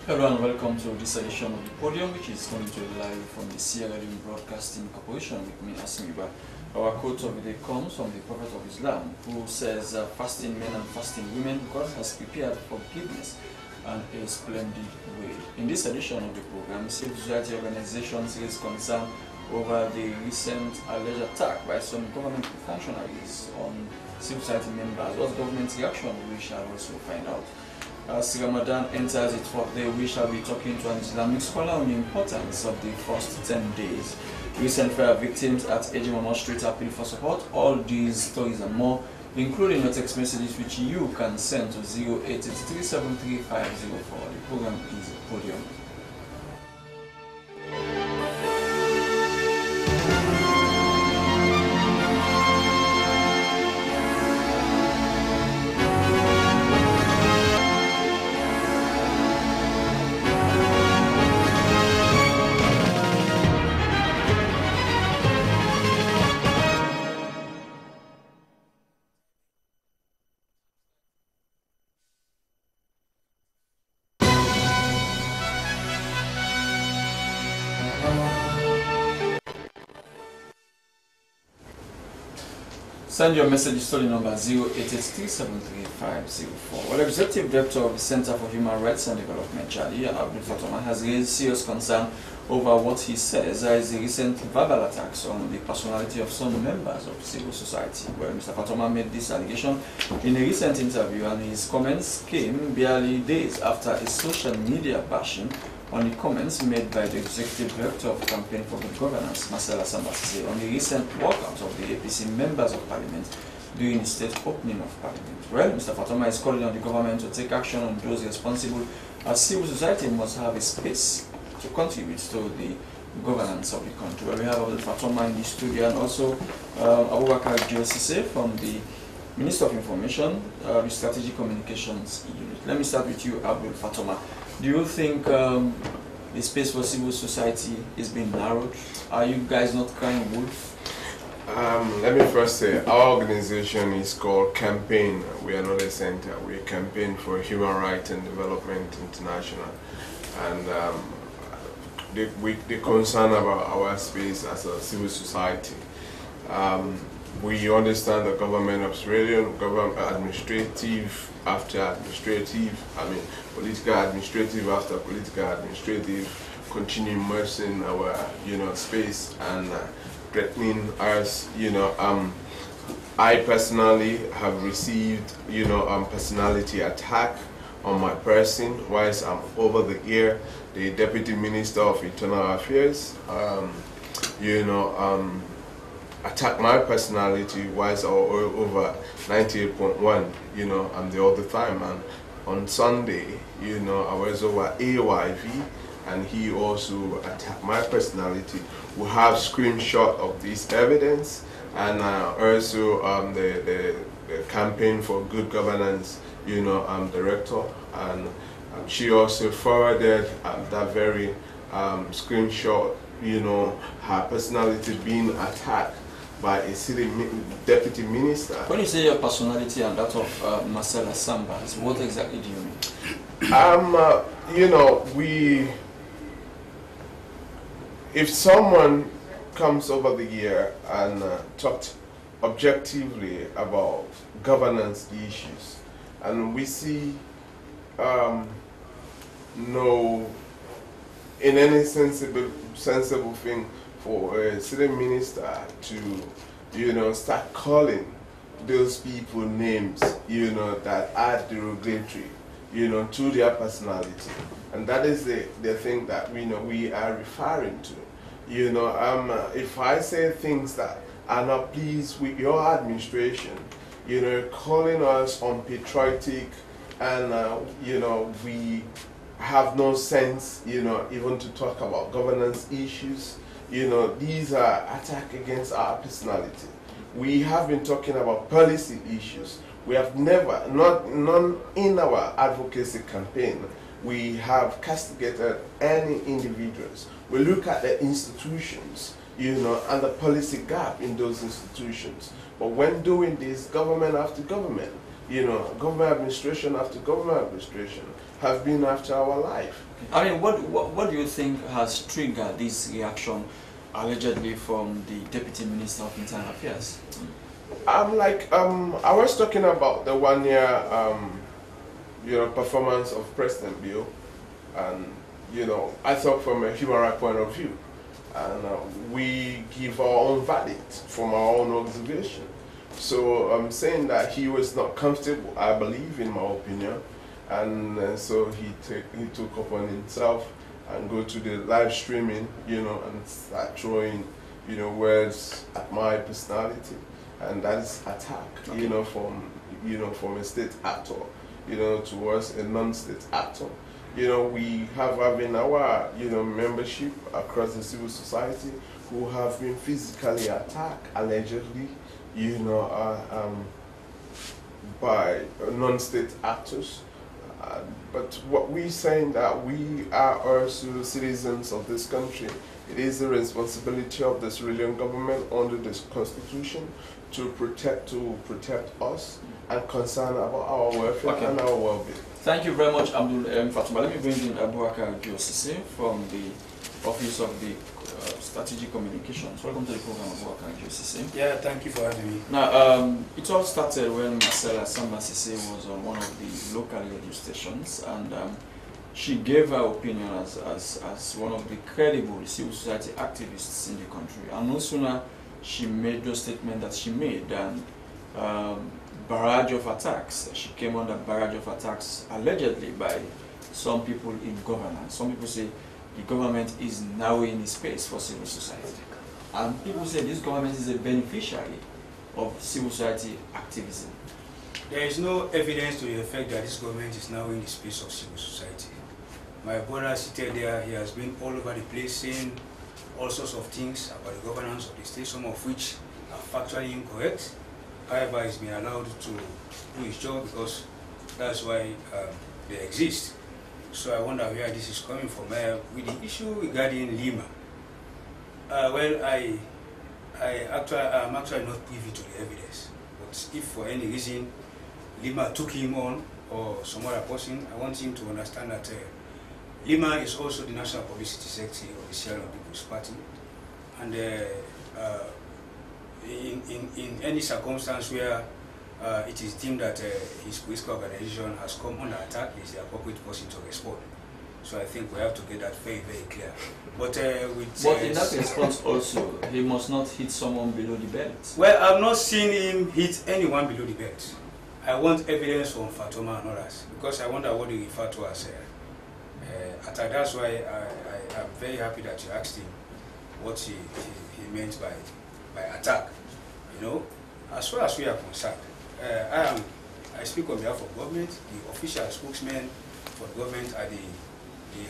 Hello and welcome to this edition of the Podium, which is coming to you live from the Sierra Leone Broadcasting Corporation with me, Asmiba. Our quote of the day comes from the Prophet of Islam, who says, fasting men and fasting women, God has prepared forgiveness and a splendid way. In this edition of the program, civil society organizations raise concern over the recent alleged attack by some government functionaries on civil society members. What's government's reaction? We shall also find out. As Ramadan enters its fourth day, we shall be talking to an Islamic scholar on the importance of the first 10 days. Recent fire victims at Ejimama Street appeal for support. All these stories and more, including your text messages, which you can send to 0883735504. The program is Podium. Send your message to the number 0883735504. Well, Executive Director of the Center for Human Rights and Development, Charlie Abdul Fatoma, has raised serious concern over what he says is the recent verbal attacks on the personality of some members of civil society. Well, Mr. Fatoma made this allegation in a recent interview, and his comments came barely days after a social media bashing on the comments made by the Executive Director of Campaign for Good Governance, Marcella Sambasise, on the recent walkout of the APC members of Parliament during the state opening of Parliament. Well, Mr. Fatoma is calling on the government to take action on those responsible, as civil society must have a space to contribute to the governance of the country. Well, we have Abdul Fatoma in the studio, and also Abubakar Josise from the Minister of Information, the Strategic Communications Unit. Let me start with you, Abdul Fatoma. Do you think the space for civil society is being narrowed? Are you guys not crying wolf? Let me first say, our organization is called Campaign. We are not a center. We campaign for Human Rights and Development International. And the concern about our space as a civil society. We understand the government of Australian government administrative after administrative, political administrative after political administrative, continue immersing our space and threatening us. I personally have received personality attack on my person whilst I'm over the year. The Deputy Minister of Internal Affairs attack my personality whilst I was over 98.1, the other time. And on Sunday, I was over AYV, and he also attacked my personality. We have screenshot of this evidence, and also the Campaign for Good Governance, director, and she also forwarded that very screenshot, her personality being attacked by a city deputy minister. When you say your personality and that of Marcella Sambas, what exactly do you mean? If someone comes over the year and talked objectively about governance issues, and we see in any sensible thing for a city minister to, start calling, those people names, that are derogatory, to their personality. And that is the thing that we are referring to. If I say things that are not pleased with your administration, calling us unpatriotic, and we have no sense, even to talk about governance issues. These are attacks against our personality. We have been talking about policy issues. We have never, none in our advocacy campaign, we have castigated any individuals. We look at the institutions, and the policy gap in those institutions. But when doing this, government after government, government administration after government administration have been after our life. I mean, what do you think has triggered this reaction, allegedly from the Deputy Minister of Internal Affairs? I was talking about the 1 year, performance of President Bill, and I thought from a human rights point of view, and we give our own verdict from our own observation. So I'm saying that he was not comfortable, I believe, in my opinion, and so he took upon himself and go to the live streaming, and start throwing, words at my personality, and that is attack, okay. From a state actor, towards a non-state actor. We have having our, membership across the civil society who have been physically attacked, allegedly, by non-state actors. But what we're saying that we are also citizens of this country. It is the responsibility of the civilian government under this constitution to protect us and concern about our welfare and our well-being. Thank you very much, Abdul Fatuma. Let me bring in Abubakar Giosisi from the Office of the Strategic Communications. Welcome to the program, Abubakar Giosisi. Yeah, thank you for having me. Now, it all started when Marcella Sambasise was on one of the local radio stations, and she gave her opinion as one of the credible civil society activists in the country. And no sooner she made the statement that she made, and barrage of attacks. She came under barrage of attacks allegedly by some people in governance. Some people say the government is narrowing the space for civil society. And people say this government is a beneficiary of civil society activism. There is no evidence to the effect that this government is narrowing the space of civil society. My brother seated there, he has been all over the place saying all sorts of things about the governance of the state, some of which are factually incorrect. However, he's been allowed to do his job because that's why they exist. So I wonder where this is coming from. With the issue regarding Lima, well, I'm actually not privy to the evidence. But if for any reason Lima took him on or some other person, I want him to understand that Lima is also the National Publicity Secretary of the Sierra Leone People's Party, and in any circumstance where it is deemed that his political organization has come under attack, he is the appropriate person to respond. So I think we have to get that very, very clear. But in that response also, he must not hit someone below the belt. Well, I've not seen him hit anyone below the belt. I want evidence from Fatoma and others, because I wonder what they refer to as attack. That's why I'm very happy that you asked him what he meant by attack. As far as we are concerned, I speak on behalf of government. The official spokesman for the government are the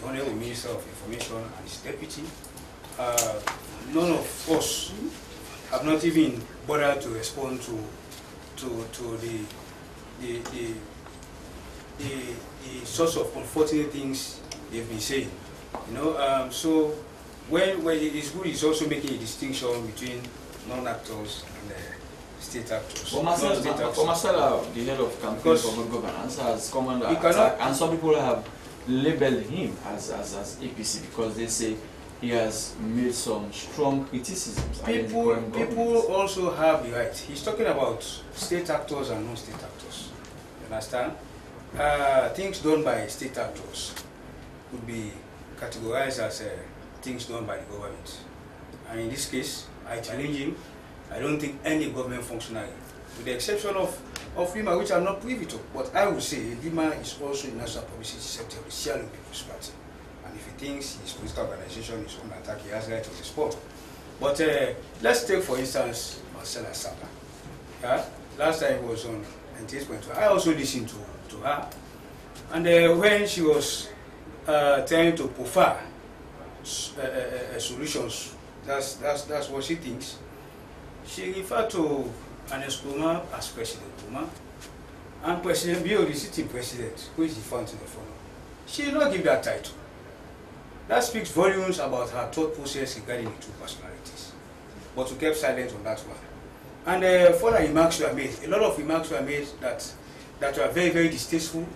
Honorable Minister of Information and his deputy. None of us have not even bothered to respond to the sorts of unfortunate things they've been saying. So when it is good, it's also making a distinction between non-actors and state actors. For Marcella, the head of campaign for good governance, has come under attack, and some people have labeled him as APC because they say he has made some strong criticisms. People also have the right. He's talking about state actors and non-state actors. You understand? Things done by state actors could be categorized as things done by the government. And in this case, I challenge him. I don't think any government functionary with the exception of Lima, which I'm not privy to. But I would say Lima is also a national publicity sector of the Sierra People's Party. And if he thinks his political organization is under attack, he has right to respond. But let's take, for instance, Marcella Sapa. Yeah? Last time he was on 98.2, I also listened to her. And when she was trying to profile solutions, that's what she thinks. She referred to Anes Kuma as President Kuma, and President Bio, the sitting president, who is the front in the front. She did not give that title. That speaks volumes about her thought process regarding the two personalities. But we kept silent on that one. And further remarks were made. A lot of remarks were made that were very, very distasteful.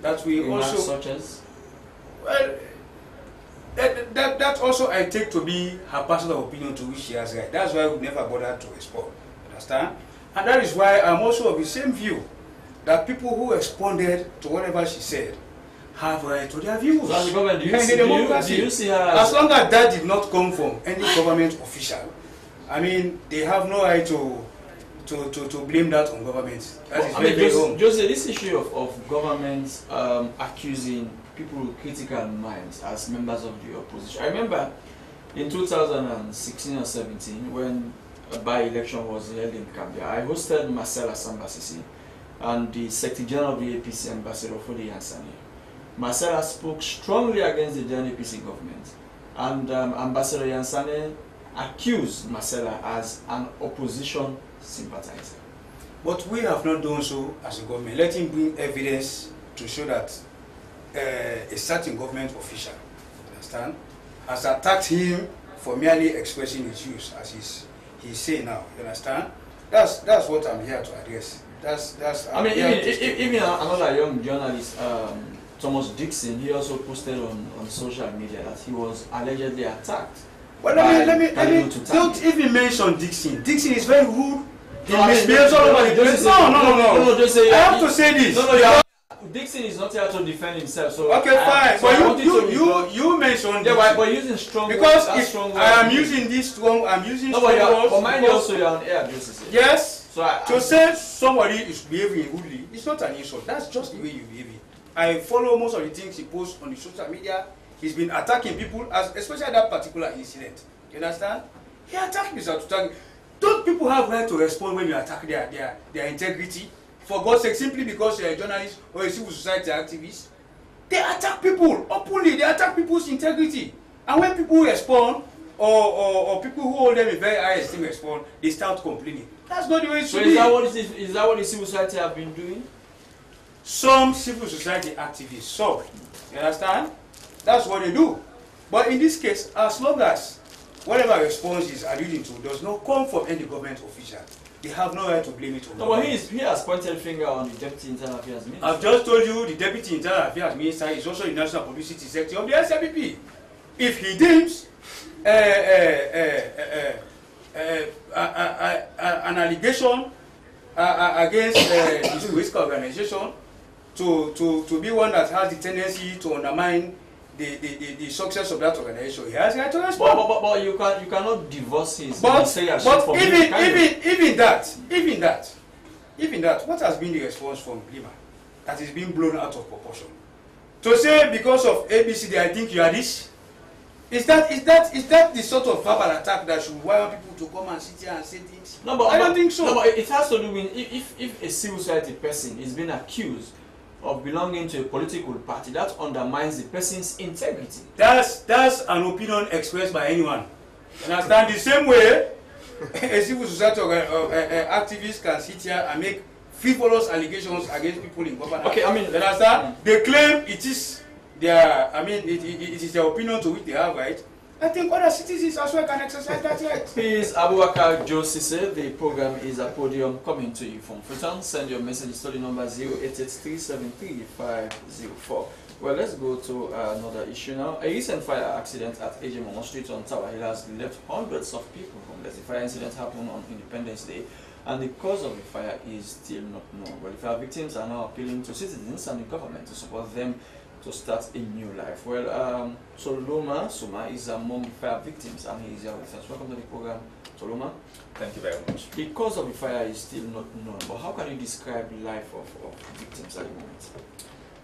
That we remarks also, such as? Well, that also I take to be her personal opinion, to which she has right. That's why we never bothered to respond. Understand? And that is why I'm also of the same view that people who responded to whatever she said have right to their views. So as a government, do you see her as long as that did not come from any government official, I mean, they have no right to blame that on government. That is very wrong. Jose, this issue of governments accusing people with critical minds as members of the opposition. I remember in 2016 or 17 when a by-election was held in Gambia, I hosted Marcella Sambasisi and the Secretary General of the APC, Ambassador Fodi Yansani. Marcella spoke strongly against the then APC government, and Ambassador Yansani accused Marcella as an opposition sympathizer. But we have not done so as a government. Let him bring evidence to show that a certain government official, understand, has attacked him for merely expressing his views, as he's saying now. You understand? That's what I'm here to address. I mean, even another young journalist, Thomas Dixon, he also posted on social media that he was allegedly attacked. Well, let me don't even mention Dixon. Dixon is very rude. He misbehaves all over the place. No. Just say, I have to say this. No, Dixon is not here to defend himself. So okay, fine. But you mentioned. Yeah, but using strong words. Because if I am using this strong, I'm using strong words. But mind you also, you're on air, Joseph. Yes. So to say somebody is behaving rudely, it's not an insult. That's just the way you behave. I follow most of the things he posts on the social media. He's been attacking people, especially that particular incident. You understand? He attacked Mr. Tutagi. Don't people have right to respond when you attack their integrity? For God's sake, simply because you're a journalist or a civil society activist, they attack people openly. They attack people's integrity. And when people respond, or people who hold them in very high esteem respond, they start complaining. That's not the way it should be. So is that what the civil society have been doing? Some civil society activists, some. You understand? That's what they do. But in this case, as long as whatever response is alluding to does not come from any government official, they have no right to blame it on. No, but he has pointed a finger on the Deputy Internal Affairs Minister. I've just told you the Deputy Internal Affairs Minister is also the National Publicity Sector of the SLPP. If he deems an allegation against his political organization to be one that has the tendency to undermine the success of that organization, he has right to respond. But you cannot divorce his but even that, what has been the response from Lima that is being blown out of proportion? To say because of ABCD, I think you are this. Is that the sort of verbal attack that should wire people to come and sit here and say things? No, but I don't think so. No, but it has to do with if a civil society person is being accused of belonging to a political party, that undermines the person's integrity. That's an opinion expressed by anyone. You understand? The same way a civil society activist can sit here and make frivolous allegations against people in government. Okay, I mean, you understand? They claim it is their, it is their opinion to which they have right. I think other citizens as well can exercise that right. Please, Abubakar Josise, the program is a podium coming to you from Freetown. Send your message to the number 0883733504. Well, let's go to another issue now. A recent fire accident at Ejimon Street on Tower Hill has left hundreds of people homeless. The fire incident happened on Independence Day, and the cause of the fire is still not known. Well, the fire victims are now appealing to citizens and the government to support them to start a new life. Well, Soloma Suma is among the fire victims and he is here with us. Welcome to the program, Soloma. Thank you very much. The cause of the fire is still not known, but how can you describe the life of victims at the moment?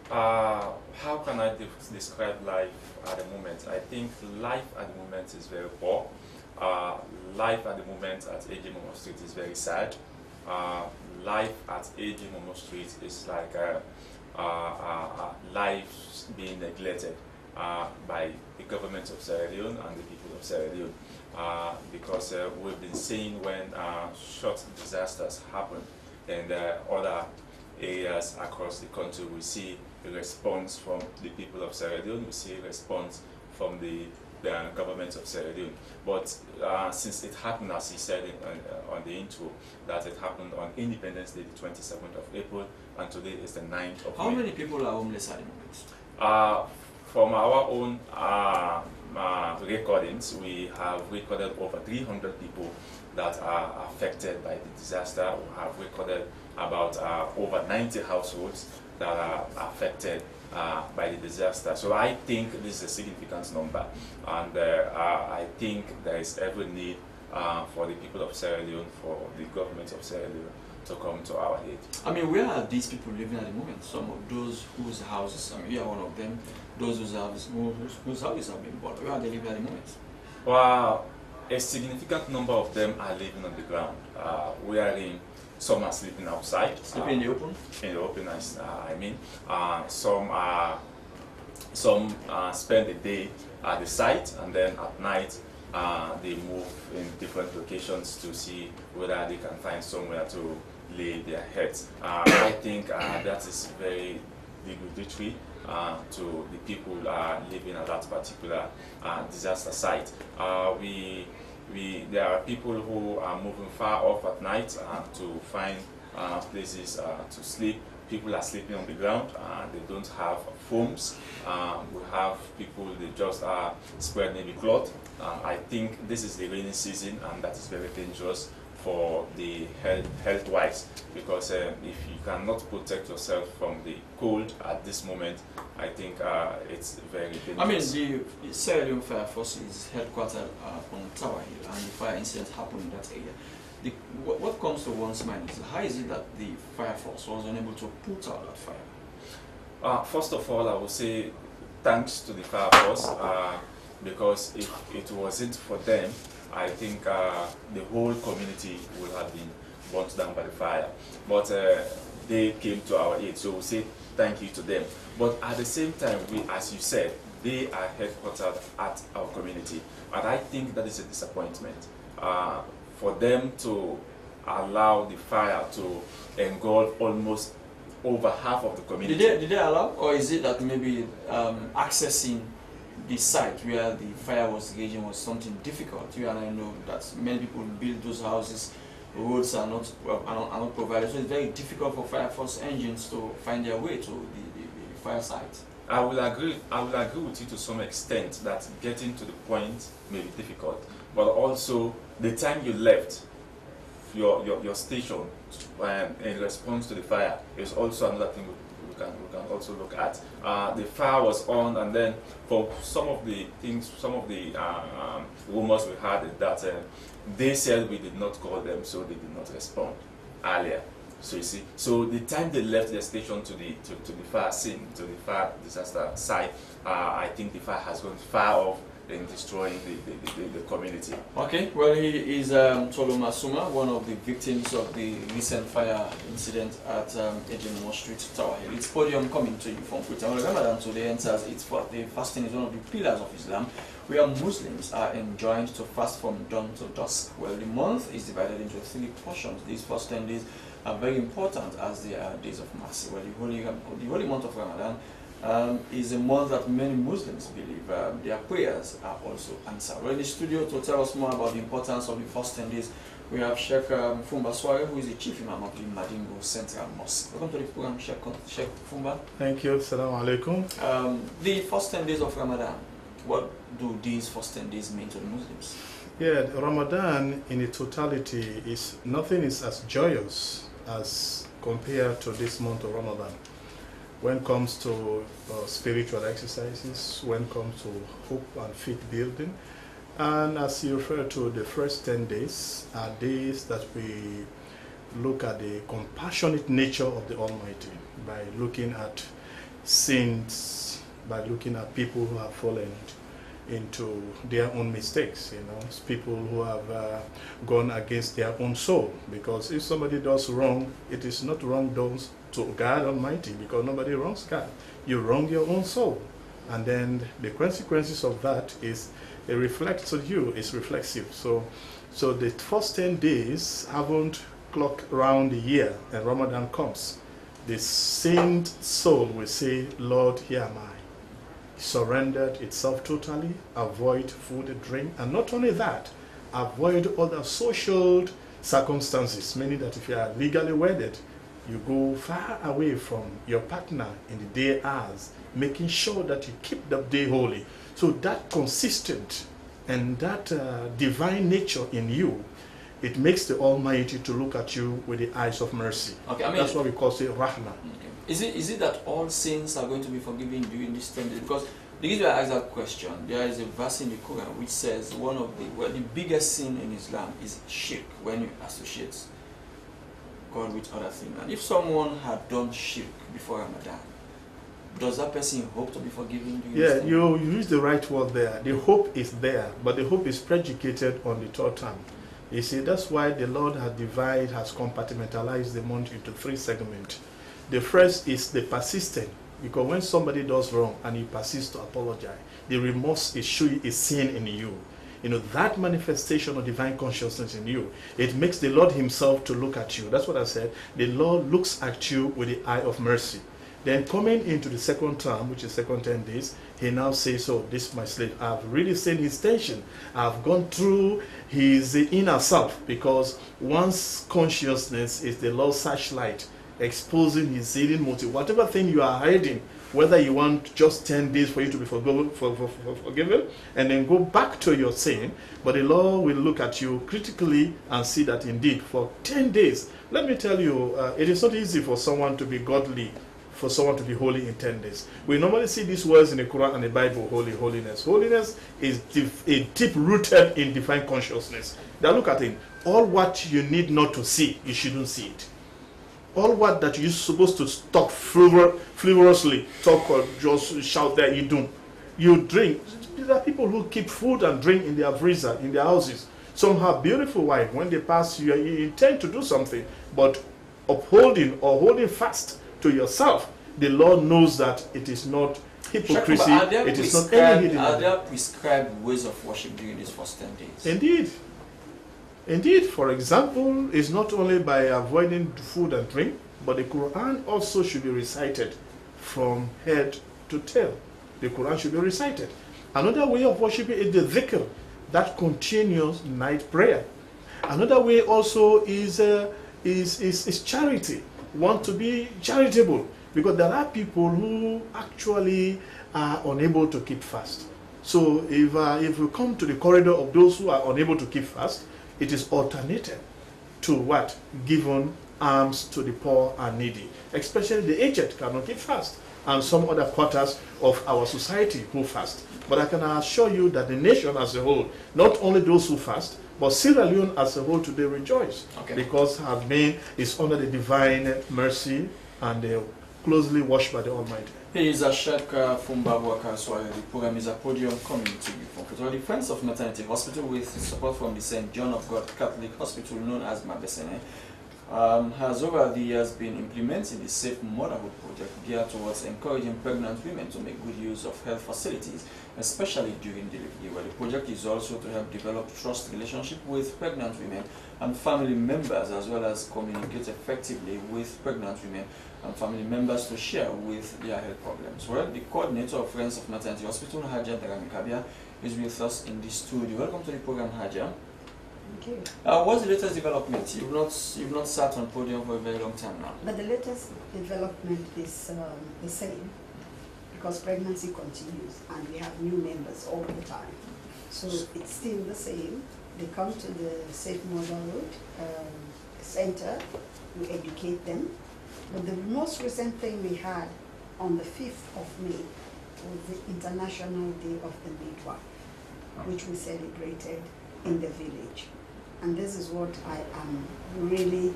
How can I describe life at the moment? I think life at the moment is very poor. Life at the moment at AJ Momo Street is very sad. Life at AJ Momo Street is like life being neglected by the government of Sierra Leone and the people of Sierra Leone. Because we've been seeing when short disasters happen in other areas across the country, we see a response from the people of Sierra Leone, we see a response from the government of Sierra Leone. But since it happened, as he said on the intro, that it happened on Independence Day, the 27th of April, and today is the 9th of May. How many people are homeless at the moment? From our own recordings, we have recorded over 300 people that are affected by the disaster. We have recorded about over 90 households that are affected by the disaster. So I think this is a significant number, and I think there is every need for the people of Sierra Leone, for the government of Sierra Leone to come to our aid. I mean, where are these people living at the moment? Some of those whose houses, I mean, you are one of them, those whose houses have been bought, where are they living at the moment? Well, a significant number of them are living on the ground. Some are sleeping outside. Sleeping in the open? In the open, I mean. Some spend the day at the site, and then at night they move in different locations to see whether they can find somewhere to lay their heads. I think that is very derogatory to the people living at that particular disaster site. There are people who are moving far off at night to find places to sleep. People are sleeping on the ground, they don't have foams. We have people, they just spread maybe cloth. I think this is the rainy season, and that is very dangerous for the health-wise, because if you cannot protect yourself from the cold at this moment, I think it's very dangerous. I mean, the Sierra Leone Fire Force is headquartered on Tower Hill, and the fire incident happened in that area. What comes to one's mind is, how is it that the fire force was unable to put out that fire? First of all, I would say thanks to the fire force, because if it wasn't for them, I think the whole community would have been burnt down by the fire. But they came to our aid, so we say thank you to them. But at the same time, as you said, they are headquartered at our community, and I think that is a disappointment. For them to allow the fire to engulf almost over half of the community. Did they allow, or is it that maybe accessing the site where the fire was raging was something difficult? You and I know that many people build those houses, roads are not provided, so it's very difficult for fire force engines to find their way to the fire site. I will agree with you to some extent that getting to the point may be difficult, but also the time you left your station in response to the fire is also another thing we can also look at. The fire was on, and then for some of the rumors we had is that they said we did not call them, so they did not respond earlier. So you see, so the time they left their station to the fire scene, to the fire disaster site, I think the fire has gone far off in destroying the community. Okay, well, he is Soloma Suma, one of the victims of the recent fire incident at Ejimomo Street, Tower Hill. It's Podium coming to you from Podium. Ramadan today enters its fourth day. Fasting is one of the pillars of Islam, where Muslims are enjoined to fast from dawn to dusk. Well, the month is divided into 3 portions. These first 10 days are very important as they are days of mercy. Well, the holy month of Ramadan is a month that many Muslims believe their prayers are also answered. Well, in the studio to tell us more about the importance of the first 10 days, we have Sheikh Fumba Sware, who is the Chief Imam of the Madingo Central Mosque. Welcome to the program, Sheikh Fumba. Thank you. Assalamu alaikum. The first 10 days of Ramadan, what do these first 10 days mean to the Muslims? Yeah, Ramadan in its totality nothing is as joyous as compared to this month of Ramadan. when it comes to spiritual exercises, when it comes to hope and faith building. And as you refer to, the first 10 days are days that we look at the compassionate nature of the Almighty by looking at sins, by looking at people who have fallen into their own mistakes, people who have gone against their own soul. Because if somebody does wrong, it is not wrong done to God Almighty, because nobody wrongs God. You wrong your own soul. And then the consequences of that is it reflects on you, it's reflexive. So the first 10 days haven't clocked around the year, and Ramadan comes. The saint soul will say, Lord, here am I. Surrendered itself totally, avoid food and drink, and not only that, avoid other social circumstances, meaning that if you are legally wedded, you go far away from your partner in the day hours, making sure that you keep the day holy. So that consistent and that divine nature in you, it makes the Almighty to look at you with the eyes of mercy. Okay, that's what we call it Rahma. Okay. Is it that all sins are going to be forgiven during this 10 days? Because the reason I ask that question, there is a verse in the Quran which says the biggest sin in Islam is shirk, when you associate God with other things. And if someone had done shirk before Ramadan, does that person hope to be forgiven? You use the right word there. The hope is there, but the hope is predicated on the third time. You see, that's why the Lord has compartmentalized the month into 3 segments. The first is the persistent, because when somebody does wrong and you persist to apologize, the remorse is showing a sin in you. That manifestation of divine consciousness in you, it makes the Lord himself to look at you. That's what I said. The Lord looks at you with the eye of mercy. Then coming into the second term, which is second 10 days, he now says, so this is my slave. I've really seen his tension. I've gone through his inner self, because one's consciousness is the Lord's searchlight, exposing his hidden motive. Whatever thing you are hiding, whether you want just 10 days for you to be forgiven and then go back to your sin, but the Lord will look at you critically and see that indeed for 10 days, let me tell you, it is not easy for someone to be godly, for someone to be holy in 10 days. We normally see these words in the Quran and the Bible, holiness. Holiness is deep-rooted in divine consciousness. Now look at it. All what you need not to see, you shouldn't see it. All what that you're supposed to talk frivolously, talk or just shout that you don't. You drink. There are people who keep food and drink in their freezer, in their houses. Some have beautiful wife. When they pass you, you intend to do something, but upholding or holding fast to yourself, the Lord knows that it is not hypocrisy, it is not any hidden. Are there prescribed ways of worship during these first 10 days? Indeed. Indeed, for example, it's not only by avoiding food and drink, but the Quran also should be recited from head to tail. The Quran should be recited. Another way of worshiping is the dhikr, that continuous night prayer. Another way also is charity. Want to be charitable, because there are people who actually are unable to keep fast. So if we come to the corridor of those who are unable to keep fast, it is alternated to what? Given alms to the poor and needy. Especially the aged cannot keep fast, and some other quarters of our society who fast. But I can assure you that the nation as a whole, not only those who fast, but Sierra Leone as a whole today rejoice, because is under the divine mercy and they are closely watched by the Almighty. He is a Sheikh Fumbabuaka Swahili. The program is a Podium community for the Friends of Maternity Hospital, with support from the St. John of God Catholic Hospital, known as Mabesene. Has over the years been implementing the Safe Motherhood project geared towards encouraging pregnant women to make good use of health facilities, especially during delivery, where the project is also to help develop trust relationship with pregnant women and family members, as well as communicate effectively with pregnant women and family members to share with their health problems. Well, the coordinator of Friends of Maternity Hospital, Haja Daramikabia, is with us in the studio. Welcome to the program, Haja. Thank you. What's the latest development? You've not sat on Podium for a very long time now. But the latest development is the same, because pregnancy continues and we have new members all the time. So it's still the same. They come to the Safe Motherhood Center, we educate them. But the most recent thing we had on the 5th of May was the International Day of the Midwife, which we celebrated in the village. And this is what I am really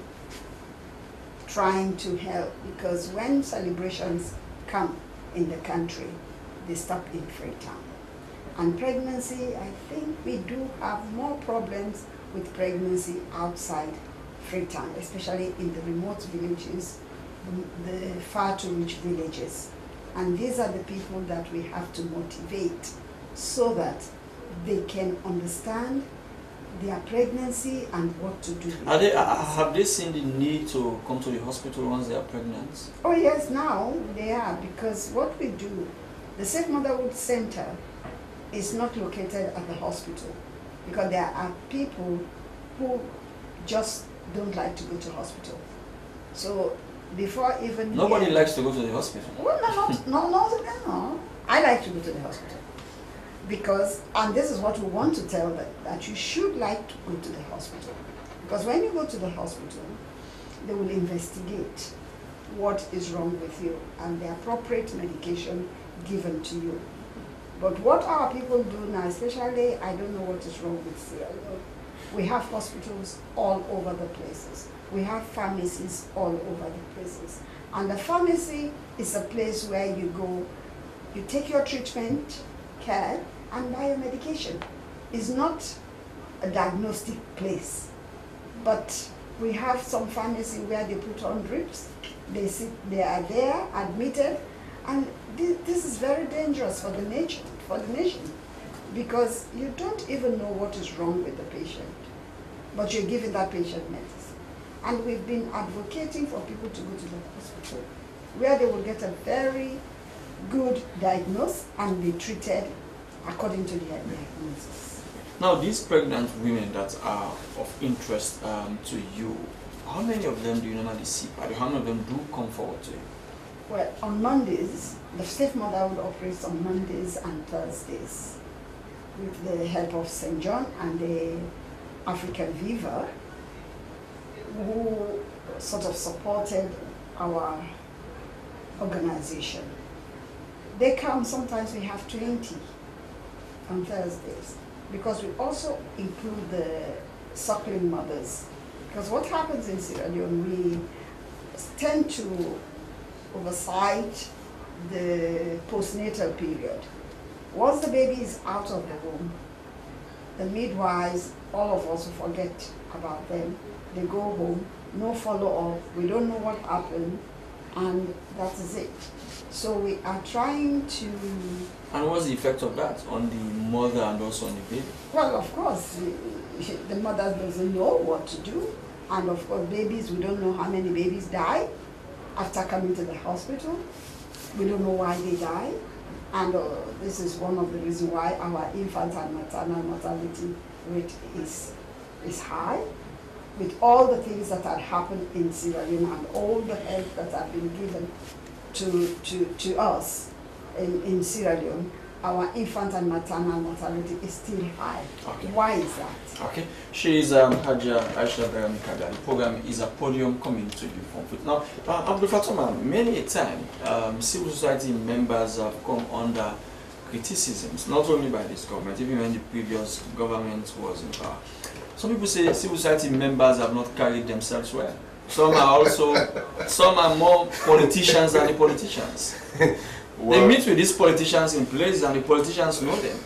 trying to help, because when celebrations come in the country, they stop in Freetown. And pregnancy, I think we do have more problems with pregnancy outside Freetown, especially in the remote villages, the far-to-reach villages. And these are the people that we have to motivate so that they can understand their pregnancy and what to do. Have they seen the need to come to the hospital once they are pregnant? Oh yes, now they are, because what we do, the Safe Motherhood Center is not located at the hospital, because there are people who just don't like to go to hospital. So before even nobody likes to go to the hospital. Well, no. I like to go to the hospital because, and this is what we want to tell them, that you should like to go to the hospital, because when you go to the hospital, they will investigate what is wrong with you and the appropriate medication given to you. But what our people do now, especially, I don't know what is wrong with Sierra Leone. We have hospitals all over the places. We have pharmacies all over the places. And the pharmacy is a place where you go, you take your treatment, care, and buy your medication. It's not a diagnostic place. But we have some pharmacy where they put on drips, they are there, admitted, and this is very dangerous for the nation, because you don't even know what is wrong with the patient, but you're giving that patient medicine. And we've been advocating for people to go to the hospital, where they will get a very good diagnosis and be treated according to their diagnosis. Now, these pregnant women that are of interest to you, how many of them do you normally see? How many of them do come forward to you? Well, on Mondays, the Safe Motherhood operates on Mondays and Thursdays with the help of St. John and the African Viva, who sort of supported our organization. They come, sometimes we have 20 on Thursdays, because we also include the suckling mothers. Because what happens in Sierra Leone, we tend to oversight the postnatal period. Once the baby is out of the womb, the midwives, all of us forget about them. They go home, no follow-up, we don't know what happened, and that is it. So we are trying to... And what's the effect of that on the mother and also on the baby? Well, of course, the mother doesn't know what to do. And of course, babies, we don't know how many babies die after coming to the hospital. We don't know why they die. And this is one of the reasons why our infant and maternal mortality rate is high. With all the things that had happened in Sierra Leone and all the help that had been given to us in Sierra Leone, our infant and maternal mortality is still high. Okay. Why is that? Okay. She is Haja Aisha Veronica. The program is a podium coming to you from foot. Now, Abdul Fatoma, many a time, civil society members have come under criticisms, not only by this government, even when the previous government was in power. Some people say civil society members have not carried themselves well. Some are more politicians than the politicians. Well, they meet with these politicians in place and the politicians know them.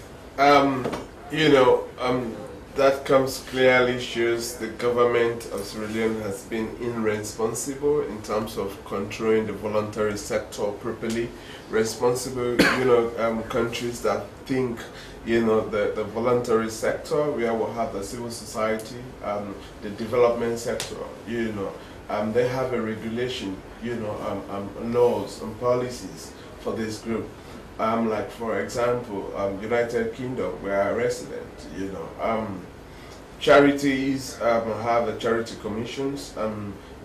That comes clearly shows the government of Sierra Leone has been irresponsible in terms of controlling the voluntary sector properly. Responsible, countries that think, the voluntary sector, where we have the civil society, the development sector, they have a regulation, laws and policies for this group. Like for example, United Kingdom, where I resident, charities have the charity commissions.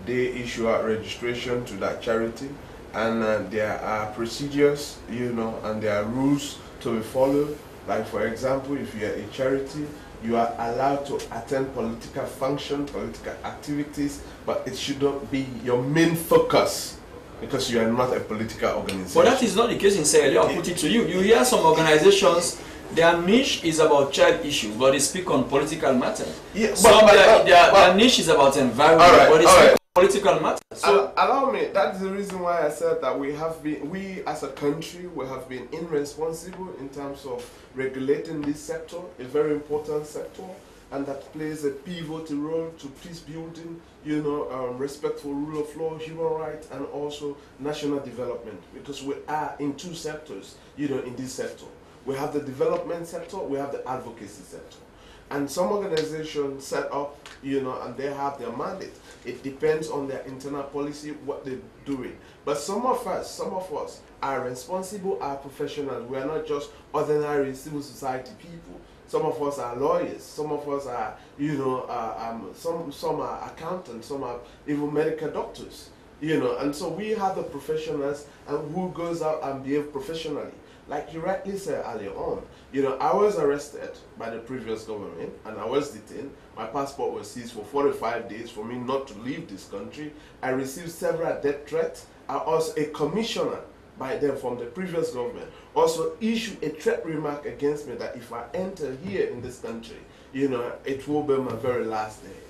They issue out registration to that charity, and there are procedures, and there are rules to be followed. Like for example, if you are a charity, you are allowed to attend political function, political activities, but it should not be your main focus. because you are not a political organization. But that is not the case in Sierra Leone. I'll put it to you. You hear some organizations, their niche is about child issues, but they speak on political matters. Yeah, their niche is about environment, but they speak on political matters. So allow me, that's the reason why I said that we as a country, we have been irresponsible in terms of regulating this sector, a very important sector, and that plays a pivotal role to peace building, respectful rule of law, human rights, and also national development. Because we are in two sectors, in this sector. We have the development sector, we have the advocacy sector. And some organizations set up, and they have their mandate. It depends on their internal policy, what they're doing. But some of us are responsible, are professionals. We are not just ordinary civil society people. Some of us are lawyers, some of us are, some are accountants, some are even medical doctors, and so we have the professionals and who goes out and behave professionally. Like you rightly said earlier on, I was arrested by the previous government and I was detained. My passport was seized for 45 days for me not to leave this country. I received several death threats. I also, a commissioner by them from the previous government also issued a threat remark against me that if I enter here in this country, it will be my very last day.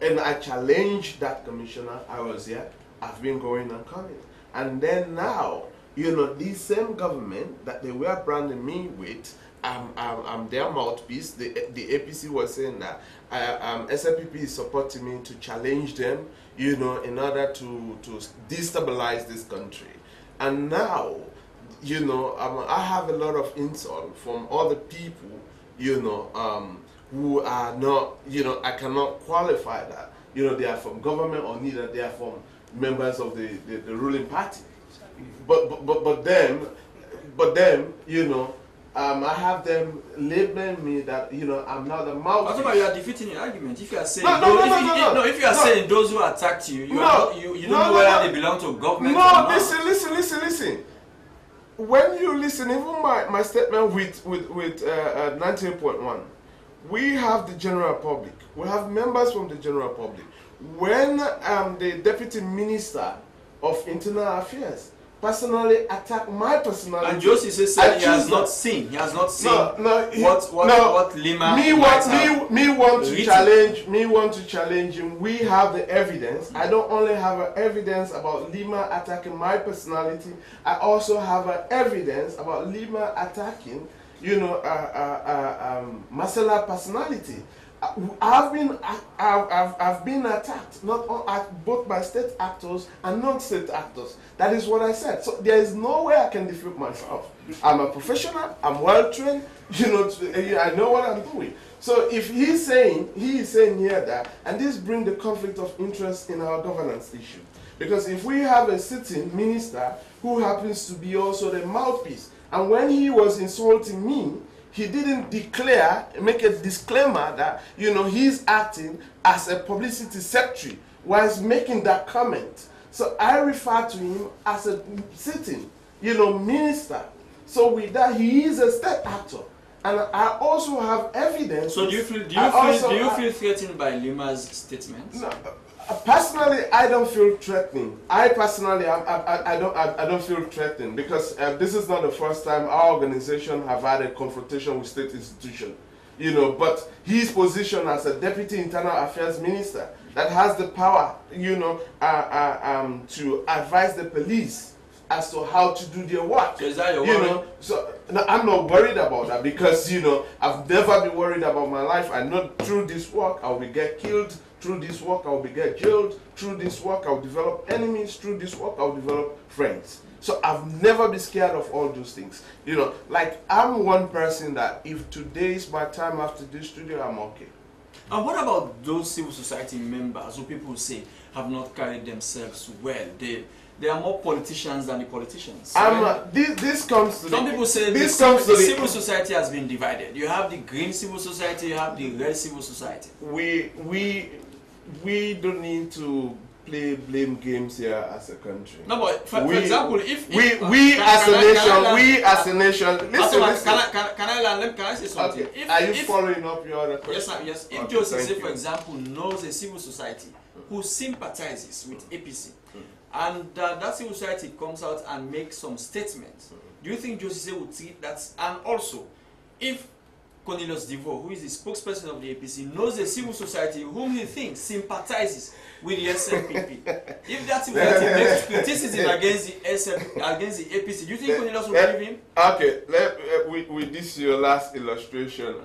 And I challenged that commissioner. I was here. I've been going and coming. And then now, this same government that they were branding me with, I'm their mouthpiece. The APC was saying that SLPP is supporting me to challenge them, in order to destabilize this country. And now, I have a lot of insult from other people, who are not, I cannot qualify that, they are from government or neither they are from members of the ruling party. But them, I have them labeling me that I'm not a mouthpiece. I thought you are defeating the argument. If you are saying if you are saying those who attacked you, you don't know whether they belong to government. No, listen. When you listen, even my statement with 19.1, we have the general public. We have members from the general public. When the deputy minister of internal affairs personally attacked my personality, and Josie said he has not seen what Lima want to challenge him. We have the evidence. I don't only have evidence about Lima attacking my personality. I also have evidence about Lima attacking Marcela's personality. I've been attacked both by state actors and non-state actors. That is what I said. So there is no way I can defeat myself. I'm a professional. I'm well trained. I know what I'm doing. So if he is saying here that, and this brings the conflict of interest in our governance issue, because if we have a sitting minister who happens to be also the mouthpiece, and when he was insulting me, he didn't make a disclaimer that, he's acting as a publicity secretary whilst making that comment. So I refer to him as a sitting, minister. So with that, he is a state actor. And I also have evidence. So do you feel threatened by Lima's statements? No, personally, I don't feel threatening. I don't feel threatened because this is not the first time our organization have had a confrontation with state institution. But his position as a deputy internal affairs minister that has the power, to advise the police as to how to do their work. So is that your worry? So no, I'm not worried about that because I've never been worried about my life. I know through this work I will get killed. Through this work I will get jailed. Through this work I will develop enemies. Through this work I will develop friends. So I've never been scared of all those things. Like I'm one person that if today is my time after this studio, I'm okay. And what about those civil society members who people say have not carried themselves well? They are more politicians than the politicians. This comes to some people say the civil society has been divided. You have the green civil society, you have the red civil society. We don't need to play blame games here as a country. No, but for example, if we as a nation, listen. Can I say something? Okay. Are you following up your other question? Yes. If Joseph, for example, knows a civil society who sympathizes with APC, and that civil society comes out and makes some statements, do you think Josise would treat that? And also, if Cornelius Devoe, who is the spokesperson of the APC, knows the civil society whom he thinks sympathizes with the SLPP, if that civil society makes criticism against the APC, do you think Cornelius will believe him? Okay, with this your last illustration,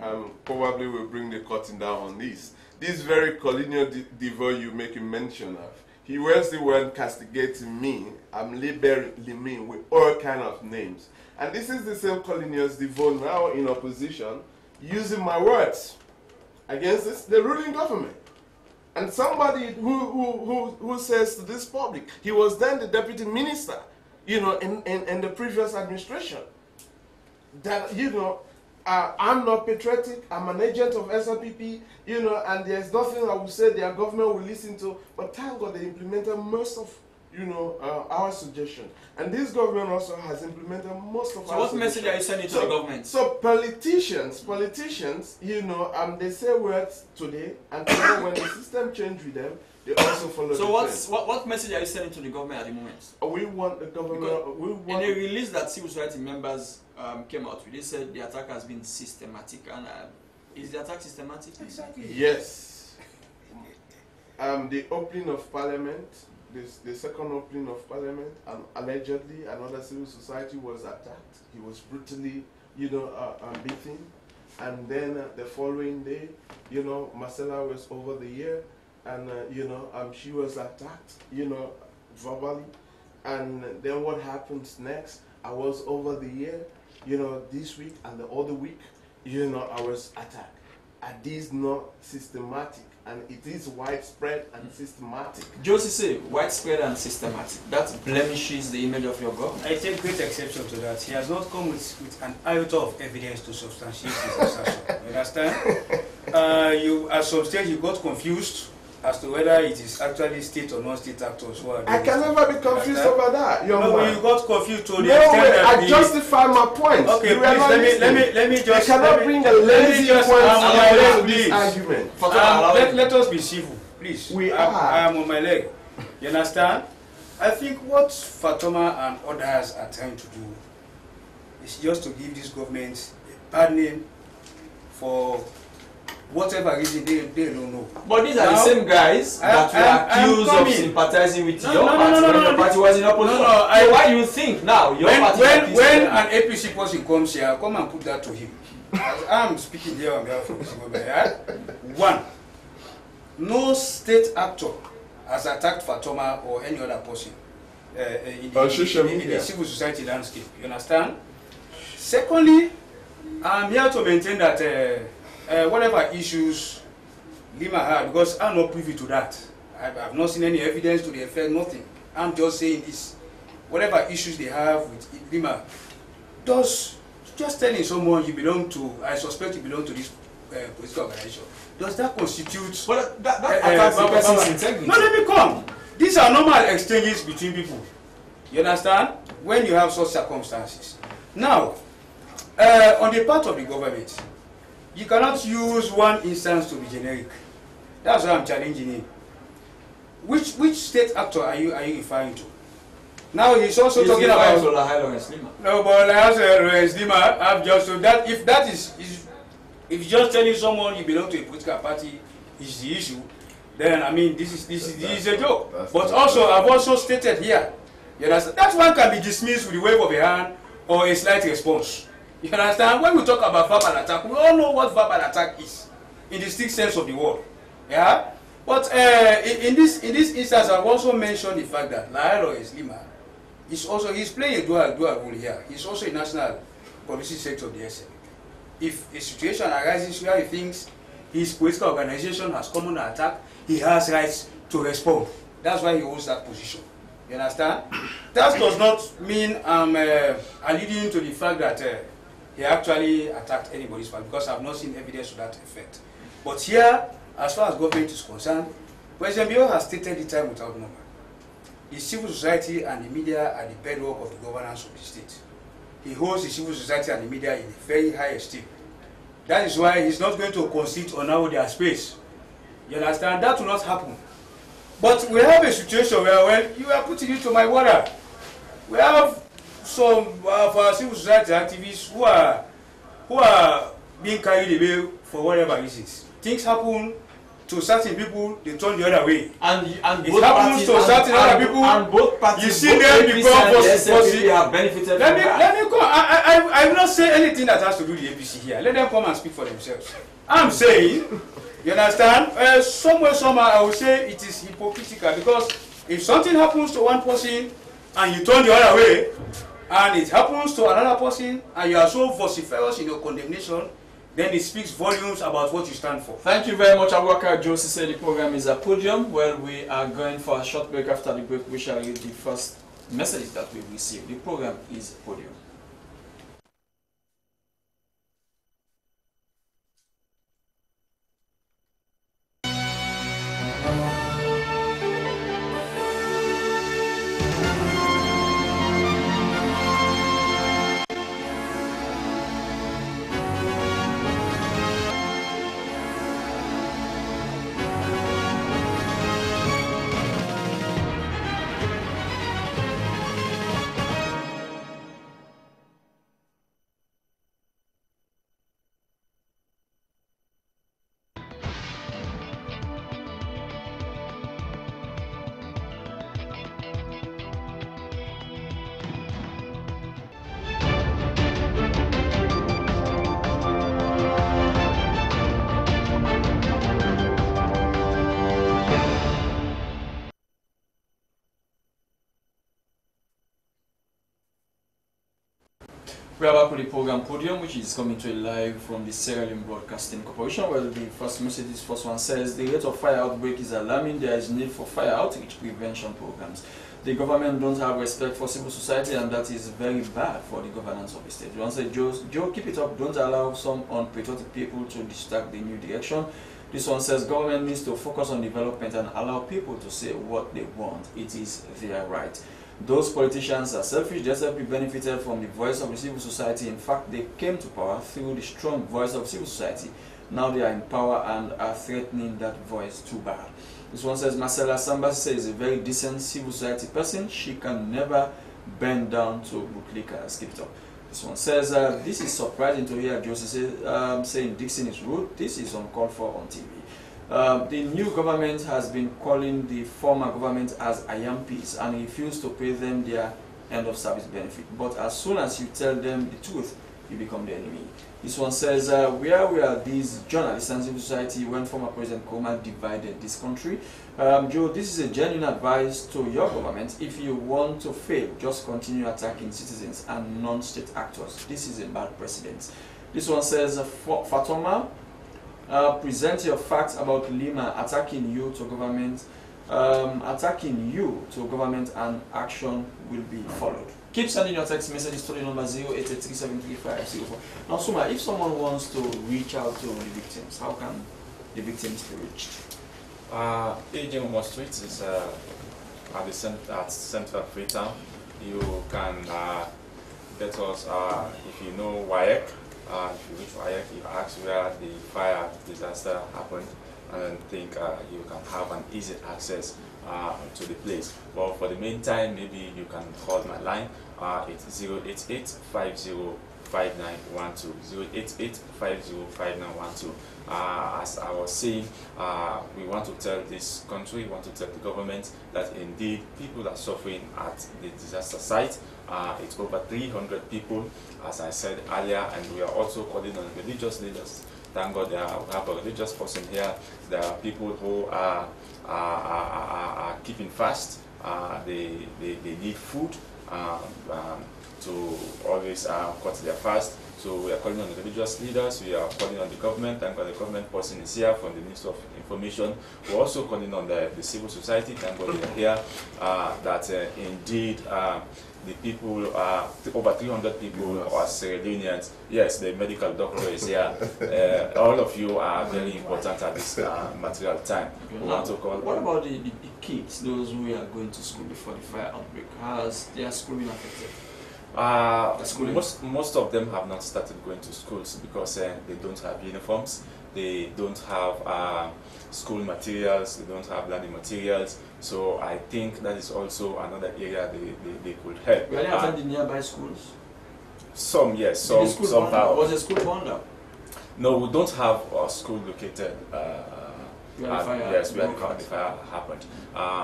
probably will bring the curtain down on this. This very Cornelius Devoe you making mention of, he was the one castigating me. I'm labeling me with all kind of names. And this is the same Cornelius Devoe now in opposition, using my words against the ruling government. And somebody who says to this public, he was then the deputy minister, you know, in the previous administration, that, you know, I'm not patriotic, I'm an agent of SLPP, you know, and there's nothing I would say their government will listen to, but thank God they implemented most of, you know, our suggestion. And this government also has implemented most of our suggestions. So what message are you sending to the government? So politicians, you know, they say words today, and tomorrow when the system change with them, they also follow so the what message are you sending to the government at the moment? We want the government, in a release that civil society members came out with, they said the attack has been systematic. And is the attack systematic? Exactly. Yes. The opening of parliament, the second opening of parliament, allegedly another civil society was attacked. He was brutally, you know, beaten. And then the following day, you know, Marcella was over the year, and you know, she was attacked, you know, verbally. And then what happens next? I was over the year, you know, this week and the other week, you know, I was attacked. Are these not systematic? And it is widespread and systematic. Josie say widespread and systematic. That blemishes the image of your government. I take great exception to that. He has not come with an iota of evidence to substantiate his assertion. You understand? You at some stage you got confused as to whether it is actually state or non-state actors who are. I can never be confused over that. No, but you got confused to the no extent way, that I justify my point. Okay, please let me just. You cannot bring a lazy point to this argument. Let us be civil, please. I am on my leg. You understand? I think what Fatoma and others are trying to do is just to give this government a bad name for whatever reason they don't know. But these are the same guys that were accused of sympathizing with your party when your party was in opposition. So why do you think now your party when an APC person comes here, come and put that to him. I'm speaking here on behalf of this government. One, no state actor has attacked Fatoma or any other person in the civil society landscape. You understand? Secondly, I'm here to maintain that whatever issues Lima had, because I'm not privy to that. I've not seen any evidence to the effect, nothing. I'm just saying this. Whatever issues they have with Lima, just telling someone you belong to, I suspect you belong to this political organization, does that constitute... But that attacks the person's integrity. No, let me come. These are normal exchanges between people. You understand? When you have such circumstances. Now, on the part of the government, you cannot use one instance to be generic. That's why I'm challenging him. Which state actor are you referring to? Now he's also talking about Lawrence Lima. No, but Lawrence Lima, I've just so that if that is if you're just telling someone you belong to a political party is the issue, then I mean this is a joke. But also I've also stated here, you understand, that one can be dismissed with a wave of a hand or a slight response. You understand? When we talk about verbal attack, we all know what verbal attack is in the strict sense of the word. Yeah? But in this instance, I've also mentioned the fact that Lawrence Lima he's playing a dual role here. He's also a national policy sector of the SLPP. If a situation arises where he thinks his political organization has come under attack, he has rights to respond. That's why he holds that position. You understand? That does not mean I'm alluding to the fact that he actually attacked anybody's family, because I've not seen evidence to that effect. But here, as far as government is concerned, President Bio has stated the time without number. The civil society and the media are the bedrock of the governance of the state. He holds the civil society and the media in a very high esteem. That is why he's not going to concede on how their space. You understand? That will not happen. But we have a situation where, well, you are putting it to my water. We have some of our civil society activists who are being carried away for whatever reasons. Things happen to certain people, they turn the other way. And it both happens parties, to certain other people. And both parties, you see them become possibly have benefited from that. Let me come. I will not say anything that has to do with the APC here. Let them come and speak for themselves. I'm saying, you understand? Somewhere, somehow, I will say it is hypocritical, because if something happens to one person and you turn the other way, and it happens to another person and you are so vociferous in your condemnation, then it speaks volumes about what you stand for. Thank you very much, Abubakar Josie. Said the program is a podium. Well, we are going for a short break. After the break, we shall read the first message that we received. The program is Podium. We are back with the program Podium, which is coming to you live from the Sierra Leone Broadcasting Corporation. Well, the first message, this first one says, the rate of fire outbreak is alarming. There is need for fire outreach prevention programs. The government don't have respect for civil society, and that is very bad for the governance of the state. One said, Joe, keep it up. Don't allow some unpatriotic people to distract the new direction. This one says, government needs to focus on development and allow people to say what they want. It is their right. Those politicians are selfish. They simply benefited from the voice of the civil society. In fact, they came to power through the strong voice of civil society. Now they are in power and are threatening that voice too bad. This one says, Marcella Sambasi is a very decent civil society person. She can never bend down to bootlickers. Keep it up. This one says, this is surprising to hear Josie saying Dixon is rude. This is uncalled for on TV. The new government has been calling the former government as IMPs and refused to pay them their end of service benefit. But as soon as you tell them the truth, you become the enemy. This one says, where were these journalists and civil society when former President Nkrumah divided this country? Joe, this is a genuine advice to your government. If you want to fail, just continue attacking citizens and non-state actors. This is a bad precedent. This one says, Fatoma, present your facts about Lima attacking you to government, and action will be followed. Keep sending your text messages to the number 0883735504. Now, Suma, if someone wants to reach out to the victims, how can the victims be reached? Agent Momo Street is at Central Freetown. You can get us if you know WAEC. If you reach WAEC, you ask where the fire disaster happened, and then think you can have an easy access to the place. But for the meantime, maybe you can call my line. It's 088-505912. 088-505912. As I was saying, we want to tell this country, we want to tell the government that indeed people are suffering at the disaster site. It's over 300 people, as I said earlier, and we are also calling on religious leaders. Thank God we have a religious person here. There are people who are keeping fast. They need food to always cut their fast. So we are calling on the religious leaders, we are calling on the government, thank God the government person is here from the Ministry of Information. We're also calling on the civil society, thank God they are here, that indeed the people, over 300 people are Sierra Leoneans. Yes, the medical doctor is here. All of you are very important at this material time. Okay. Now, what about the kids, those who are going to school before the fire outbreak? Has their school been affected? Most of them have not started going to schools because they don't have uniforms. they don't have school materials, they don't have learning materials. So I think that is also another area they could help. Were they attending nearby schools? Some, yes, some have. Was the school bound up? No, we don't have a school located. Yes, where the fire happened.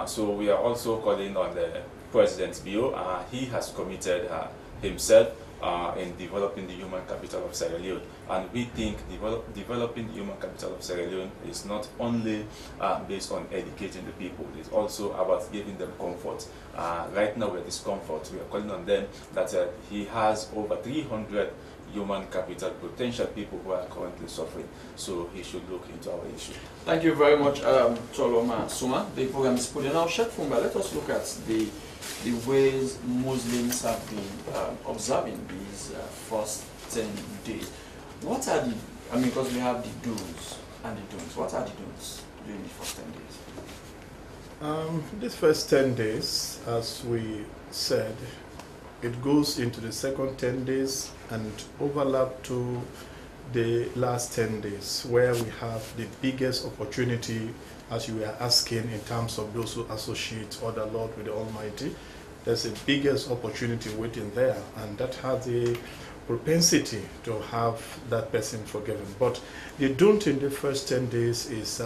So we are also calling on the President's Bureau. He has committed himself in developing the human capital of Sierra Leone, and we think developing human capital of Sierra Leone is not only based on educating the people, it's also about giving them comfort. Right now with this comfort, we are calling on them that he has over 300 human capital potential people who are currently suffering, so he should look into our issue. Thank you very much, Choloma Suma. The program is Podium. Now, Sheikh Fumba, let us look at the ways Muslims have been observing these first 10 days. What are the, I mean, because we have the do's and the don'ts. What are the don'ts during the first 10 days? These first 10 days, as we said, it goes into the second 10 days and overlap to the last 10 days, where we have the biggest opportunity, as you were asking, in terms of those who associate or the Lord with the Almighty. There's a biggest opportunity waiting there, and that has a propensity to have that person forgiven. But the don't in the first 10 days is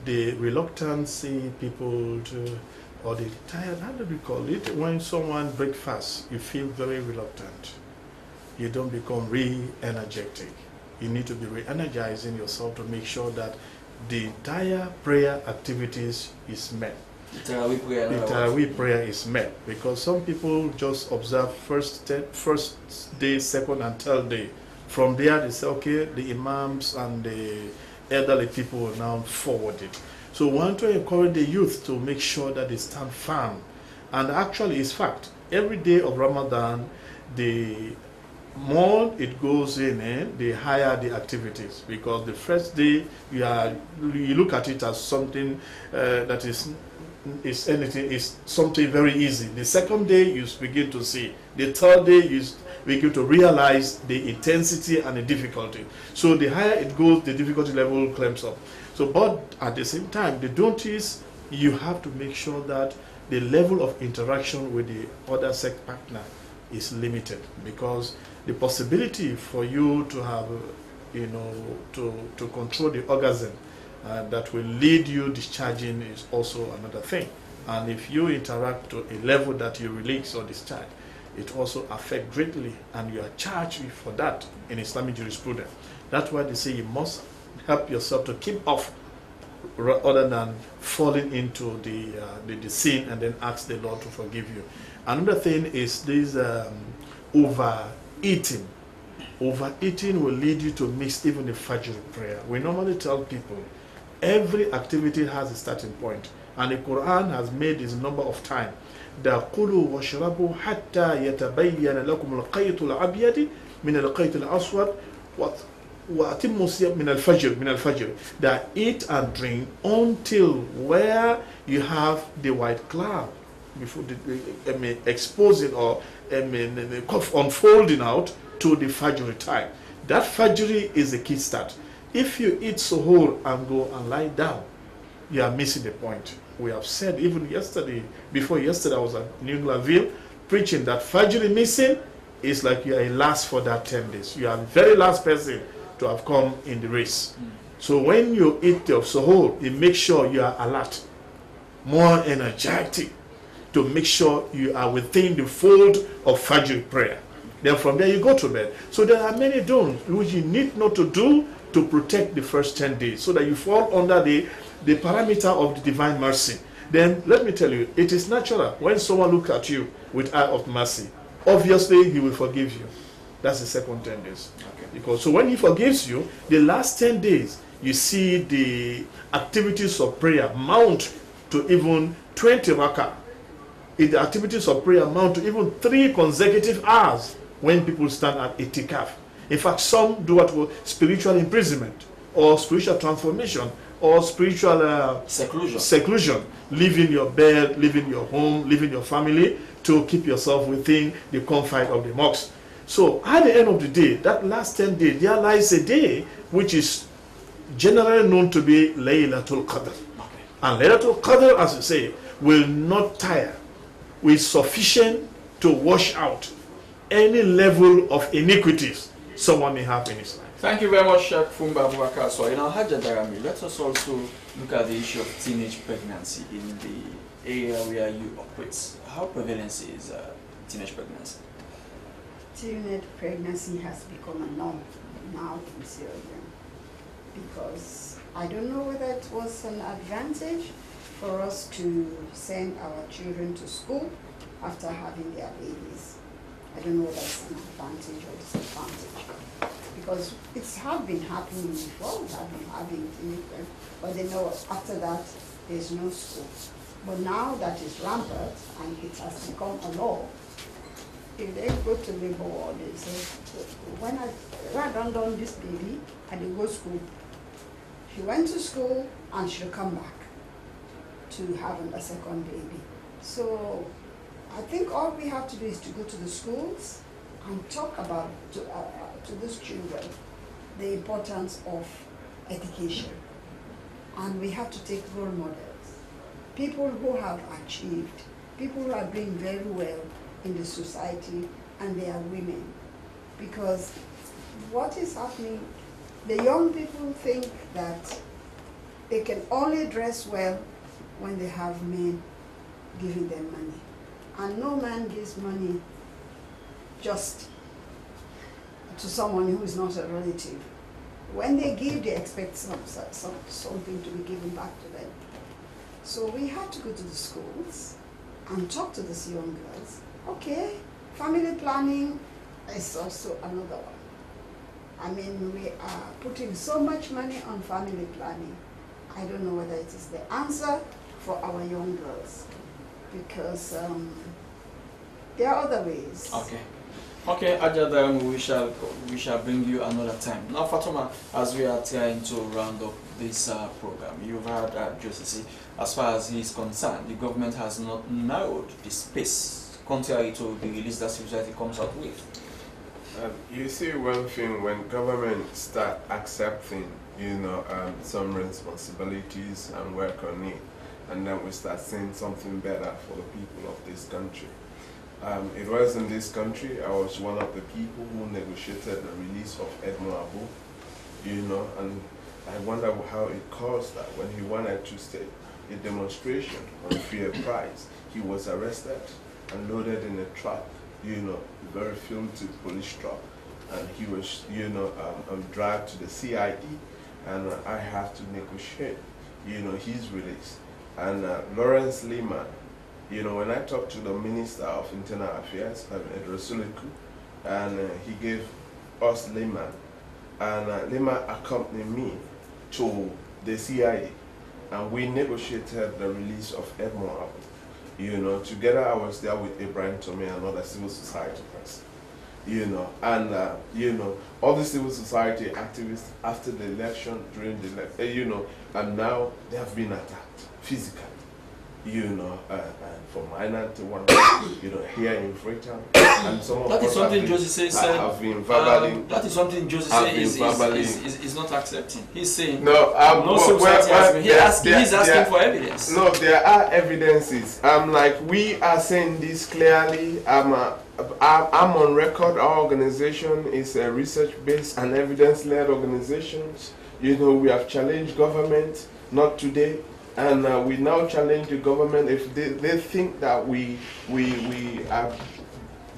the reluctancy people to, or the tired, how do we call it? When someone breaks fast, you feel very reluctant. You don't become re-energetic. You need to be re-energizing yourself to make sure that the entire prayer activities is met. The Tarawih prayer is met, because some people just observe first day, second and third day. From there they say, okay, the imams and the elderly people will now forward it. So we want to encourage the youth to make sure that they stand firm. And actually, it's fact, every day of Ramadan, the more it goes in, the higher the activities. Because the first day, you look at it as something that is something very easy. The second day, you begin to see. The third day, you begin to realize the intensity and the difficulty. So the higher it goes, the difficulty level climbs up. So, but at the same time, the don't is, you have to make sure that the level of interaction with the other sex partner is limited, because the possibility for you to have, to control the orgasm that will lead you discharging is also another thing. And if you interact to a level that you release or discharge, it also affects greatly, and you are charged for that in Islamic jurisprudence. That's why they say you must help yourself to keep off, other than falling into the sin and then ask the Lord to forgive you. Another thing is this overeating. Overeating will lead you to miss even the Fajr prayer. We normally tell people every activity has a starting point, and the Quran has made this number of times. كُلُوا وَاشْرَبُوا حَتَّى يَتَبَيَّنَ لَكُمُ الْخَيْطُ الْأَبْيَضُ مِنَ الْخَيْطِ الْأَسْوَدِ وَأَتِمُّوا الصِّيَامَ مِنَ الْفَجْرِ. That eat and drink until where you have the white cloud before exposing or unfolding out to the Fajr time. That Fajr is the key start. If you eat suhoor and go and lie down, you are missing the point. We have said even yesterday, before yesterday, I was at New Glanville preaching that Fajr missing is like you are a last for that 10 days. You are the very last person to have come in the race. So when you eat your suhoor, it makes sure you are alert, more energetic, to make sure you are within the fold of Fajr prayer. Then from there you go to bed. So there are many don'ts which you need not to do to protect the first 10 days, so that you fall under the parameter of the divine mercy. Then let me tell you, it is natural when someone looks at you with eye of mercy, obviously he will forgive you. That's the second 10 days. Okay. Because so when he forgives you, the last 10 days, you see the activities of prayer mount to even 20 rakah. The activities of prayer amount to even 3 consecutive hours when people stand at itikaf. In fact, some do what was spiritual imprisonment, or spiritual transformation, or spiritual seclusion, leaving your bed, leaving your home, leaving your family to keep yourself within the confines of the mosque. So at the end of the day, that last 10 days, there lies a day which is generally known to be Laylatul Qadr. And Laylatul Qadr, as you say, will not tire, with sufficient to wash out any level of iniquities someone may have in his life. Thank you very much, Sheikh Fumba Abubakar. So, in our Hajj Darami, let us also look at the issue of teenage pregnancy in the area where you operate. How prevalent is teenage pregnancy? Teenage pregnancy has become a norm now in Syria, because I don't know whether it was an advantage for us to send our children to school after having their babies. I don't know whether it's an advantage or disadvantage, because it's have been happening before. We have been having teenage pregnancy, but they know after that there's no school. But now that is rampant and it has become a law, if they go to labor ward, they say, when I done this baby, and they go to school. She went to school and she'll come back to have a second baby. So I think all we have to do is to go to the schools and talk about to these children the importance of education. And we have to take role models, people who have achieved, people who are doing very well in the society, and they are women. Because what is happening, the young people think that they can only dress well when they have men giving them money. And no man gives money just to someone who is not a relative. When they give, they expect something to be given back to them. So we have to go to the schools and talk to these young girls. Okay, family planning is also another one. I mean, we are putting so much money on family planning. I don't know whether it is the answer for our young girls, because there are other ways. Okay. Okay, Ajadaram, we shall bring you another time. Now, Fatuma, as we are trying to round up this program, you've heard Joseph, as far as he is concerned, the government has not narrowed the space, contrary to the release that civil society comes out with. You see one thing, when government start accepting, some responsibilities and work on it, and then we start seeing something better for the people of this country. It was in this country, I was one of the people who negotiated the release of Edmond Abu, and I wonder how it caused that when he wanted to stage a demonstration on fair price. He was arrested and loaded in a truck, very filthy police truck, and he was, dragged to the CID, and I have to negotiate, his release. And Lawrence Lehman, when I talked to the Minister of Internal Affairs, Edrosuliku, and he gave us Lehman, and Lehman accompanied me to the CIA, and we negotiated the release of Edmond Abu. Together I was there with Ibrahim Tomei, another civil society person. All the civil society activists after the election, during the election, and now they have been attacked physically. And from I-91, here in Freetown, and some of that is us something Josie said. Have been verbally. That is something Josie said is not accepting. He's saying no. He's asking for evidence. No, there are evidences. Like we are saying this clearly. I'm on record. Our organization is a research-based and evidence-led organization. We have challenged government, not today. And we now challenge the government if they think that we are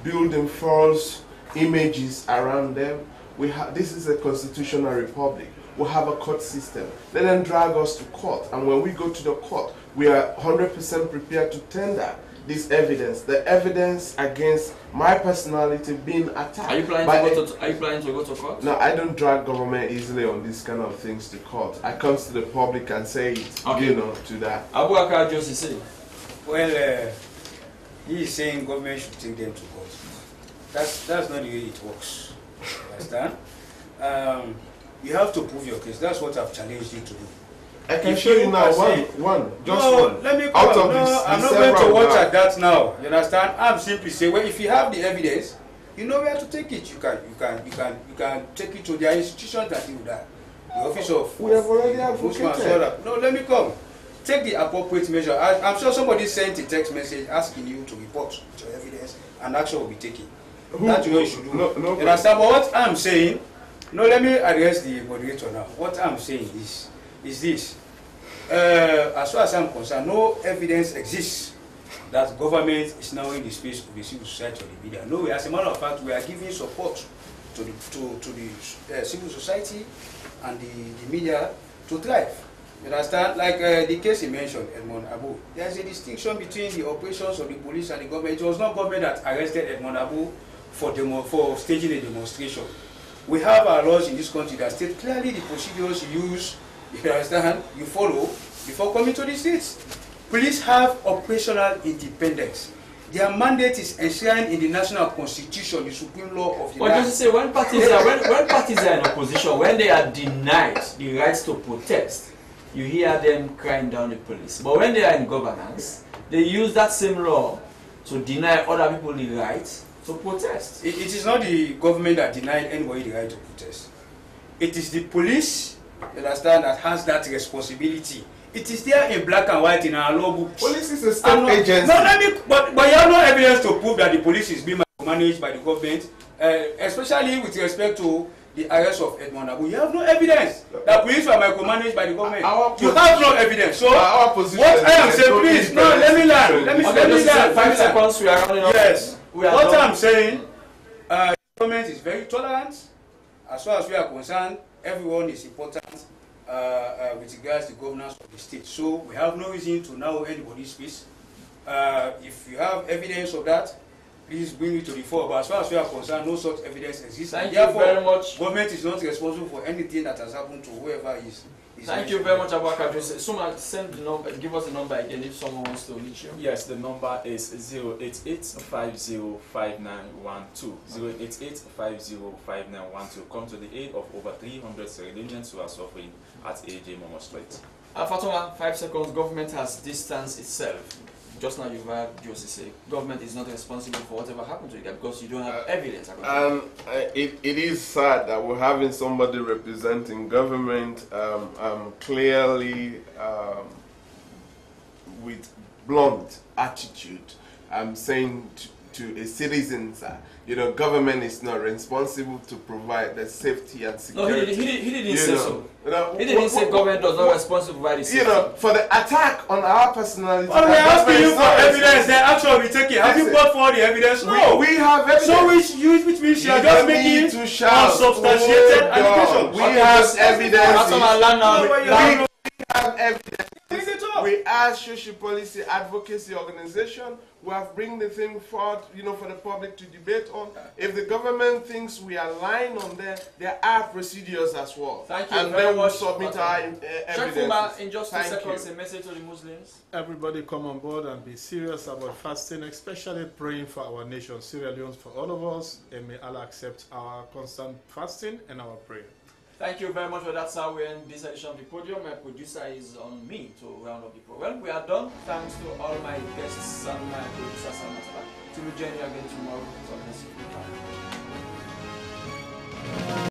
building false images around them. This is a constitutional republic. We have a court system. Let them drag us to court. And when we go to the court, we are 100% prepared to tender this evidence. The evidence against my personality being attacked. Are you planning to go to court? No, I don't drag government easily on these kind of things to court. I come to the public and say it, to that. Abubakar Josie say. Well, he is saying government should take them to court. That's not the way it works. Understand? You have to prove your case. That's what I've challenged you to do. I can show you now one. Let me come. I'm not going to watch at that now. You understand? I'm simply saying, well, if you have the evidence, you know where to take it. You can take it to their institutions and do that. The office of We have already Ombudsman advocated. saw that. No, let me come. Take the appropriate measure. I'm sure somebody sent a text message asking you to report your evidence, and action will be taken. That you know you should do. No, You understand? But what I'm saying, no, let me address the moderator now. What I'm saying is this. As far as I'm concerned, no evidence exists that government is now in the space of the civil society or the media. No, as a matter of fact, we are giving support to the civil society and the media to thrive. You understand? Like the case he mentioned, Edmond Abu, there's a distinction between the operations of the police and the government. It was not government that arrested Edmond Abu for staging a demonstration. We have our laws in this country that state clearly the procedures you use, you understand, you follow before coming to the states. Police have operational independence. Their mandate is enshrined in the national constitution, the supreme law of the land. But just to say, when parties are in opposition, when they are denied the rights to protest, you hear them crying down the police. But when they are in governance, they use that same law to deny other people the right to protest. It is not the government that denied anybody the right to protest. It is the police, you understand, that has that responsibility. It is there in black and white in our law books. Police is a state agency. No, but you have no evidence to prove that the police is being managed by the government, especially with respect to the arrest of Edmond Abu. You have no evidence that police were micromanaged by the government. You have no evidence. So what I am saying, please, no, let me learn. Let me learn. 5 seconds, we are running up. Yes. What I'm saying, the government is very tolerant. As far as we are concerned, everyone is important with regards to the governance of the state. So we have no reason to now anybody's peace. If you have evidence of that, please bring it to the fore. But as far as we are concerned, no such evidence exists. Thank you very much. Government is not responsible for anything that has happened to whoever is. Thank you very much, Abubakar. Suma, send the number, give us the number again if someone wants to reach you. Yes, the number is 088-505912. 088-505912. Come to the aid of over 300 Sierra Leoneans who are suffering at AJ Momo Street. Fatuma, 5 seconds. Government has distanced itself. Just now you've heard Josie say government is not responsible for whatever happened to you because you don't have evidence. It is sad that we're having somebody representing government clearly with blunt attitude saying to a citizen, you know, government is not responsible to provide the safety and security. No, he didn't say so. He didn't say government does not responsible to provide the safety. You know, for the attack on our personality. Well, we're asking you for evidence, then action will be taken. Have you brought forward the evidence? No. We have evidence. So which means you are just making unsubstantiated allegations. We have evidence. We have evidence. Bring it up. We as social policy advocacy organization, we have bring the thing forward, you know, for the public to debate on. If the government thinks we are lying on there are procedures as well. Thank you and very then much. we'll submit our evidence. In just 2 seconds, a message to the Muslims. Everybody come on board and be serious about fasting, especially praying for our nation, Sierra Leone, for all of us, and may Allah accept our constant fasting and our prayer. Thank you very much for that, sir. We end this edition of the Podium. My producer is on me to round up the program. We are done. Thanks to all my guests and my producer, Sam. To join you again tomorrow. God bless you. Bye.